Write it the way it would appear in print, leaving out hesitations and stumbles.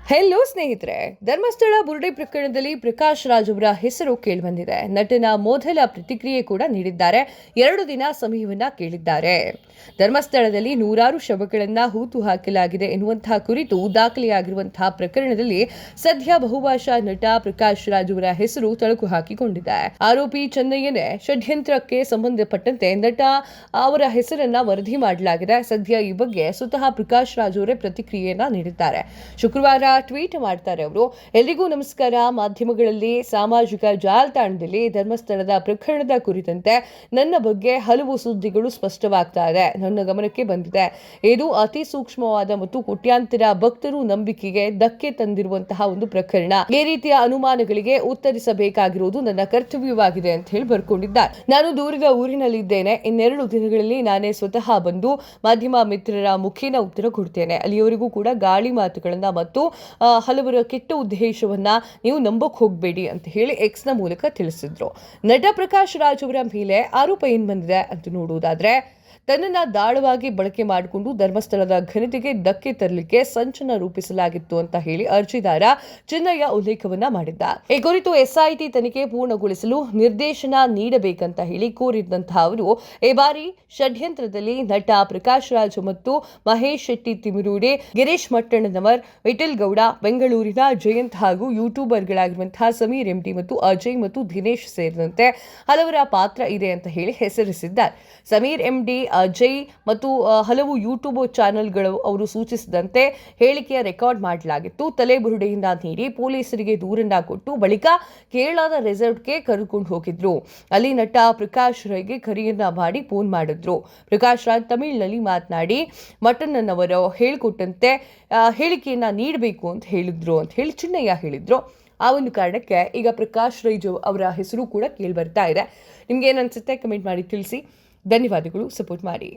Hello ಸ್ನೇಹಿತರೆ, ಧರ್ಮಸ್ಥಳ ಬುರುಡೆ ಪ್ರಕರಣದಲ್ಲಿ ಪ್ರಕಾಶ್ ರಾಜ್ ಅವರ ಹೆಸರು ಕೇಳಿಬಂದಿದೆ. ನಟನ ಮೊದಲ ಪ್ರತಿಕ್ರಿಯೆ ಕೂಡ ನೀಡಿದ್ದಾರೆ. 2 ದಿನ ಸಮಯವನ್ನ ಕೇಳಿದ್ದಾರೆ. ಧರ್ಮಸ್ಥಳದಲ್ಲಿ ನೂರಾರು ಶವಗಳನ್ನ ಹೂತು ಹಾಕಲಾಗಿದೆ ಎನ್ನುವಂತಹ ಕುರಿತು ದಾಖಲೆಯಾಗಿರುವಂತಹ ಪ್ರಕರಣದಲ್ಲಿ ಸದ್ಯ ಬಹುಭಾಷಾ ನಟ ಪ್ರಕಾಶ್ ರಾಜ್ ಅವರ ಹೆಸರು ತಳುಕು ಹಾಕಿಕೊಂಡಿದೆ. ಆರೋಪಿ ಚೆನ್ನಯ್ಯನೇ ಷಡ್ಯಂತ್ರಕ್ಕೆ ಸಂಬಂಧಪಟ್ಟಂತೆ ನಟ ಅವರ ಹೆಸರನ್ನ ವರದಿ ಮಾಡಲಾಗಿದೆ. ಸದ್ಯ ಈ ಬಗ್ಗೆ ಸ್ವತಃ ಪ್ರಕಾಶ್ ರಾಜ್ ಅವರೇ ಪ್ರತಿಕ್ರಿಯೆಯನ್ನ ನೀಡಿದ್ದಾರೆ. ಶುಕ್ರವಾರ ಟ್ವೀಟ್ ಮಾಡ್ತಾರೆ ಅವರು. ಎಲ್ರಿಗೂ ನಮಸ್ಕಾರ. ಮಾಧ್ಯಮಗಳಲ್ಲಿ, ಸಾಮಾಜಿಕ ಜಾಲತಾಣದಲ್ಲಿ ಧರ್ಮಸ್ಥಳದ ಪ್ರಕರಣದ ಕುರಿತಂತೆ ನನ್ನ ಬಗ್ಗೆ ಹಲವು ಸುದ್ದಿಗಳು ಸ್ಪಷ್ಟವಾಗ್ತಾ ಇದೆ. ನನ್ನ ಗಮನಕ್ಕೆ ಬಂದಿದೆ. ಇದು ಅತಿ ಸೂಕ್ಷ್ಮವಾದ ಮತ್ತು ಕೋಟ್ಯಾಂತರ ಭಕ್ತರು ನಂಬಿಕೆಗೆ ಧಕ್ಕೆ ತಂದಿರುವಂತಹ ಒಂದು ಪ್ರಕರಣ. ಈ ರೀತಿಯ ಅನುಮಾನಗಳಿಗೆ ಉತ್ತರಿಸಬೇಕಾಗಿರುವುದು ನನ್ನ ಕರ್ತವ್ಯವಾಗಿದೆ ಅಂತ ಹೇಳಿ ಬರ್ಕೊಂಡಿದ್ದಾರೆ. ನಾನು ದೂರದ ಊರಿನಲ್ಲಿದ್ದೇನೆ. ಇನ್ನೆರಡು ದಿನಗಳಲ್ಲಿ ನಾನೇ ಸ್ವತಃ ಬಂದು ಮಾಧ್ಯಮ ಮಿತ್ರರ ಮುಖೇನ ಉತ್ತರ ಕೊಡ್ತೇನೆ. ಅಲ್ಲಿಯವರೆಗೂ ಕೂಡ ಗಾಳಿ ಮಾತುಗಳನ್ನ ಮತ್ತು ಹಲವರ ಕೆಟ್ಟ ಉದ್ದೇಶವನ್ನ ನೀವು ನಂಬಕ್ ಹೋಗಬೇಡಿ ಅಂತ ಹೇಳಿ ಎಕ್ಸ್ ನ ಮೂಲಕ ತಿಳಿಸಿದ್ರು. ನಟ ಪ್ರಕಾಶ್ ರಾಜ್ ಅವರ ಮೇಲೆ ಆರೋಪ ಏನ್ ಬಂದಿದೆ ಅಂತ ನೋಡುವುದಾದ್ರೆ, ತನ್ನನ್ನ ದಾಳವಾಗಿ ಬಳಕೆ ಮಾಡಿಕೊಂಡು ಧರ್ಮಸ್ಥಳದ ಘನತೆಗೆ ಧಕ್ಕೆ ತರಲಿಕ್ಕೆ ಸಂಚನ ರೂಪಿಸಲಾಗಿತ್ತು ಅಂತ ಹೇಳಿ ಅರ್ಜಿದಾರ ಚೆನ್ನಯ್ಯ ಉಲ್ಲೇಖವನ್ನ ಮಾಡಿದ್ದ. ಈ ಕುರಿತು ಎಸ್ಐಟಿ ತನಿಖೆ ಪೂರ್ಣಗೊಳಿಸಲು ನಿರ್ದೇಶನ ನೀಡಬೇಕಂತ ಹೇಳಿ ಕೋರಿದಂತಹ ಅವರು, ಈ ಬಾರಿ ಷಡ್ಯಂತ್ರದಲ್ಲಿ ನಟ ಪ್ರಕಾಶ್ ರಾಜ್ ಮತ್ತು ಮಹೇಶ್ ಶೆಟ್ಟಿ ತಿಮಿರೂಡೆ, ಗಿರೀಶ್ ಮಟ್ಟಣ್ಣನವರ್, ವಿಠಲ್ ಗೌಡ, ಬೆಂಗಳೂರಿನ ಜಯಂತ್ ಹಾಗೂ ಯೂಟ್ಯೂಬರ್ಗಳಾಗಿರುವಂತಹ ಸಮೀರ್ ಎಂಡಿ ಮತ್ತು ಅಜಯ್ ಮತ್ತು ದಿನೇಶ್ ಸೇರಿದಂತೆ ಹಲವರ ಪಾತ್ರ ಇದೆ ಅಂತ ಹೇಳಿ ಹೆಸರಿಸಿದ್ದಾರೆ. ಸಮೀರ್ ಎಂಡಿ, ಅಜಯ್ ಮತ್ತು ಹಲವು ಯೂಟ್ಯೂಬ್ ಚಾನೆಲ್ಗಳು ಅವರು ಸೂಚಿಸಿದಂತೆ ಹೇಳಿಕೆಯ ರೆಕಾರ್ಡ್ ಮಾಡಲಾಗಿತ್ತು. ತಲೆಬುರುಡೆಯಿಂದ ನೀಡಿ ಪೊಲೀಸರಿಗೆ ದೂರನ್ನ ಕೊಟ್ಟು ಬಳಿಕ ಕೇರಳದ ರೆಸಾರ್ಟ್ಗೆ ಕರೆದುಕೊಂಡು ಹೋಗಿದ್ರು. ಅಲ್ಲಿ ನಟ ಪ್ರಕಾಶ್ ರೈಗೆ ಕರೆಯನ್ನ ಮಾಡಿ ಫೋನ್ ಮಾಡಿದ್ರು. ಪ್ರಕಾಶ್ ರಾಜ್ ತಮಿಳಿನಲ್ಲಿ ಮಾತನಾಡಿ ಮಟ್ಟಣ್ಣನವರು ಹೇಳಿಕೊಟ್ಟಂತೆ ಹೇಳಿಕೆಯನ್ನ ನೀಡಬೇಕು ಅಂತ ಹೇಳಿದ್ರು ಅಂತ ಹೇಳಿ ಚಿನ್ನಯ್ಯ ಹೇಳಿದ್ರು. ಆ ಒಂದು ಕಾರಣಕ್ಕೆ ಈಗ ಪ್ರಕಾಶ್ ರೈ ಅವರ ಹೆಸರು ಕೂಡ ಕೇಳಿ ಬರ್ತಾ ಇದೆ. ನಿಮ್ಗೆ ಏನನ್ಸುತ್ತೆ ಕಮೆಂಟ್ ಮಾಡಿ ತಿಳಿಸಿ. ಧನ್ಯವಾದಗಳು. ಸಪೋರ್ಟ್ ಮಾಡಿ.